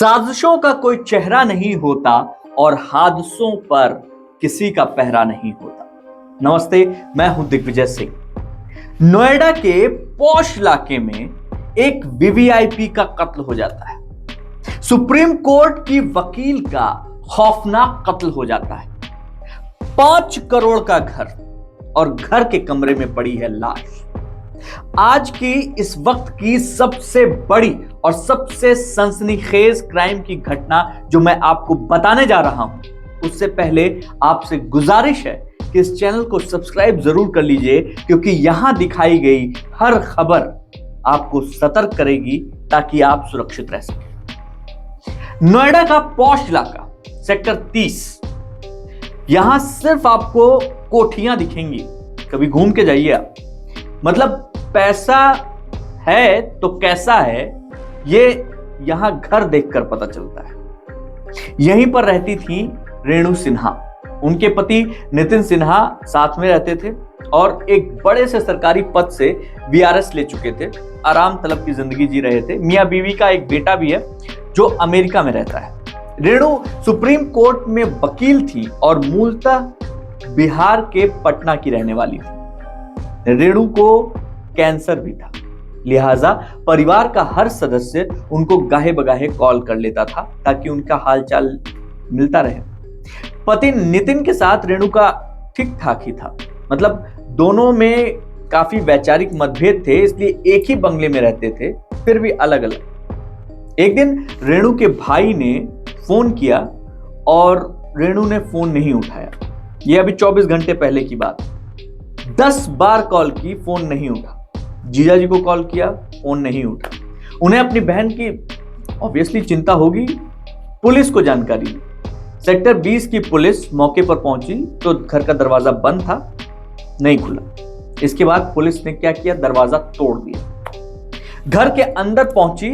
साजिशों का कोई चेहरा नहीं होता और हादसों पर किसी का पहरा नहीं होता। नमस्ते, मैं हूं दिग्विजय सिंह। नोएडा के पॉश इलाके में एक वीवीआईपी का कत्ल हो जाता है। सुप्रीम कोर्ट की वकील का खौफनाक कत्ल हो जाता है। 5 करोड़ का घर और घर के कमरे में पड़ी है लाश। आज की इस वक्त की सबसे बड़ी और सबसे सनसनीखेज क्राइम की घटना जो मैं आपको बताने जा रहा हूं, उससे पहले आपसे गुजारिश है कि इस चैनल को सब्सक्राइब जरूर कर लीजिए, क्योंकि यहां दिखाई गई हर खबर आपको सतर्क करेगी ताकि आप सुरक्षित रह सकें। नोएडा का पॉश इलाका सेक्टर 30, यहां सिर्फ आपको कोठियां दिखेंगी। कभी घूम के जाइए आप। मतलब पैसा है तो कैसा है, ये यहां घर देखकर पता चलता है। यहीं पर रहती थी रेणु सिन्हा। उनके पति नितिन सिन्हा साथ में रहते थे और एक बड़े से सरकारी पद से वीआरएस ले चुके थे। आराम तलब की जिंदगी जी रहे थे। मियां बीवी का एक बेटा भी है जो अमेरिका में रहता है। रेणु सुप्रीम कोर्ट में वकील थी और मूलतः बिहार के पटना की रहने वाली थी। रेणु को कैंसर भी था, लिहाजा परिवार का हर सदस्य उनको गाहे बगाहे कॉल कर लेता था ताकि उनका हालचाल मिलता रहे। पति नितिन के साथ रेणु का ठीक ठाक ही था। मतलब दोनों में काफी वैचारिक मतभेद थे, इसलिए एक ही बंगले में रहते थे, फिर भी अलग अलग। एक दिन रेणु के भाई ने फोन किया और रेणु ने फोन नहीं उठाया। यह अभी 24 घंटे पहले की बात। 10 बार कॉल की, फोन नहीं उठा। जीजा जी को कॉल किया, फोन नहीं उठा। उन्हें अपनी बहन की ऑब्वियसली चिंता होगी, पुलिस को जानकारी दी। सेक्टर 20 की पुलिस मौके पर पहुंची तो घर का दरवाजा बंद था, नहीं खुला। इसके बाद पुलिस ने क्या किया, दरवाजा तोड़ दिया। घर के अंदर पहुंची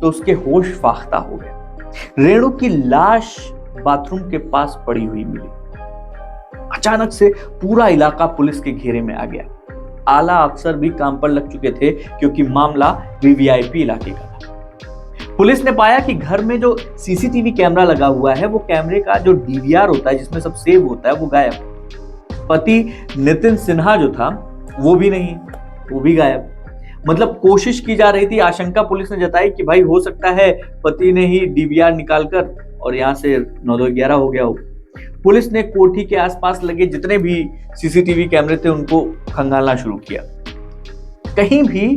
तो उसके होश फाख्ता हो गए। रेणु की लाश बाथरूम के पास पड़ी हुई मिली। अचानक से पूरा इलाका पुलिस के घेरे में आ गया। आला अफसर भी काम पर लग चुके थे क्योंकि मामला वीवीआईपी इलाके का था। पुलिस ने पाया कि घर में जो सीसीटीवी कैमरा लगा हुआ है, वो कैमरे का जो डीवीआर होता है जिसमें सब सेव होता है, वो गायब। पति नितिन सिन्हा जो था वो भी नहीं, वो भी गायब। मतलब कोशिश की जा रही थी। आशंका पुलिस ने जताई कि भाई हो सकता है पति ने ही डीवीआर निकालकर और यहां से 9-11 हो गया हो। पुलिस ने कोठी के आसपास लगे जितने भी सीसीटीवी कैमरे थे उनको खंगालना शुरू किया। कहीं भी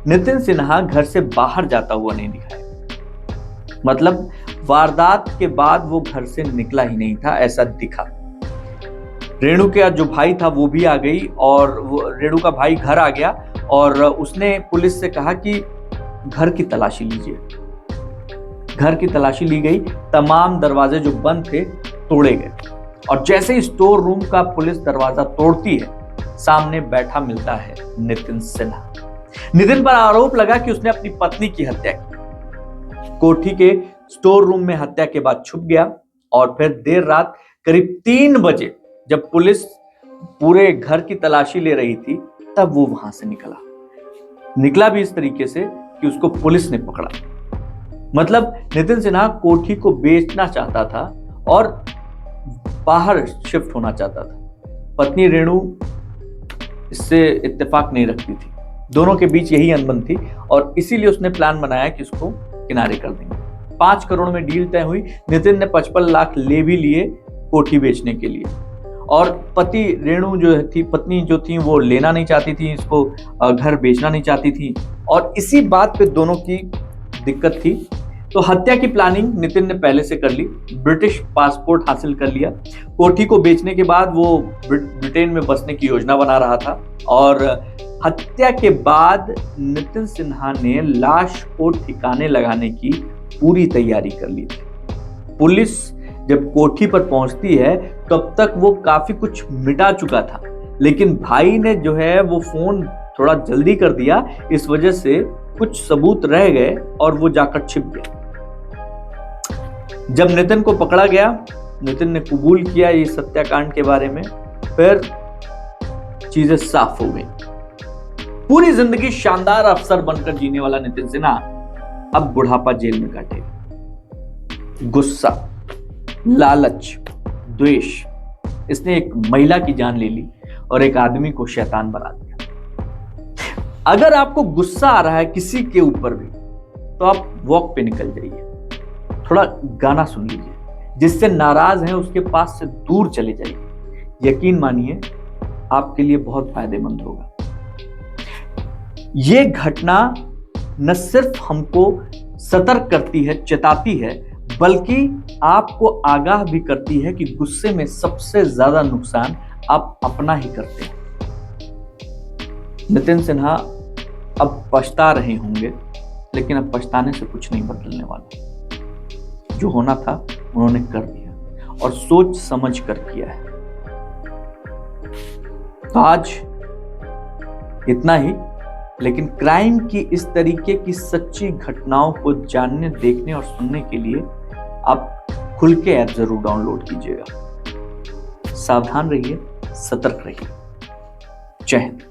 नितिन सिन्हा घर से बाहर जाता हुआ नहीं दिखाया। मतलब वारदात के बाद वो घर से निकला ही नहीं था, ऐसा दिखा। रेणु का जो भाई था वो भी आ गई और रेणु का भाई घर आ गया और उसने पुलिस से कहा कि घर की तलाशी लीजिए। घर की तलाशी ली गई। तमाम दरवाजे जो बंद थे तोड़े गए और जैसे ही स्टोर रूम का पुलिस दरवाजा तोड़ती है, सामने बैठा मिलता है नितिन सिन्हा। नितिन पर आरोप लगा कि उसने अपनी पत्नी की हत्या की। कोठी के स्टोर रूम में हत्या के बाद छुप गया और फिर देर रात करीब 3 बजे जब पुलिस पूरे घर की तलाशी ले रही थी, तब वो वहां से निकला भी इस तरीके से कि उसको पुलिस ने पकड़ा। मतलब नितिन सिन्हा कोठी को बेचना चाहता था और बाहर शिफ्ट होना चाहता था। पत्नी रेणु इससे इत्तेफाक नहीं रखती थी। दोनों के बीच यही अनबन थी और इसीलिए उसने प्लान बनाया कि इसको किनारे कर देंगे। 5 करोड़ में डील तय हुई। नितिन ने 55 लाख ले भी लिए कोठी बेचने के लिए और पति रेणु जो थी, पत्नी जो थी, वो लेना नहीं चाहती थी इसको, घर बेचना नहीं चाहती थी और इसी बात पे दोनों की दिक्कत थी। तो हत्या की प्लानिंग नितिन ने पहले से कर ली। ब्रिटिश पासपोर्ट हासिल कर लिया। कोठी को बेचने के बाद वो ब्रिटेन में बसने की योजना बना रहा था और हत्या के बाद नितिन सिन्हा ने लाश को ठिकाने लगाने की पूरी तैयारी कर ली थी। पुलिस जब कोठी पर पहुंचती है तब तक वो काफी कुछ मिटा चुका था, लेकिन भाई ने जो है वो फोन थोड़ा जल्दी कर दिया। इस वजह से कुछ सबूत रह गए और वो जाकर छिप गया। जब नितिन को पकड़ा गया, नितिन ने कबूल किया इस हत्याकांड के बारे में। फिर चीजें साफ हो गई। पूरी जिंदगी शानदार अफसर बनकर जीने वाला नितिन सिन्हा अब बुढ़ापा जेल में काटेगा। गुस्सा, लालच, द्वेष, इसने एक महिला की जान ले ली और एक आदमी को शैतान बना दिया। अगर आपको गुस्सा आ रहा है किसी के ऊपर भी, तो आप वॉक पे निकल जाइए, थोड़ा गाना सुन लीजिए, जिससे नाराज हैं उसके पास से दूर चले जाइए। यकीन मानिए आपके लिए बहुत फायदेमंद होगा। यह घटना न सिर्फ हमको सतर्क करती है, चेताती है, बल्कि आपको आगाह भी करती है कि गुस्से में सबसे ज्यादा नुकसान आप अपना ही करते हैं। नितिन सिन्हा अब पछता रहे होंगे, लेकिन अब पछताने से कुछ नहीं बदलने वाला। जो होना था उन्होंने कर दिया और सोच समझ कर किया है। तो आज इतना ही, लेकिन क्राइम की इस तरीके की सच्ची घटनाओं को जानने, देखने और सुनने के लिए आप खुल के ऐप जरूर डाउनलोड कीजिएगा। सावधान रहिए, सतर्क रहिए। जय हिंद।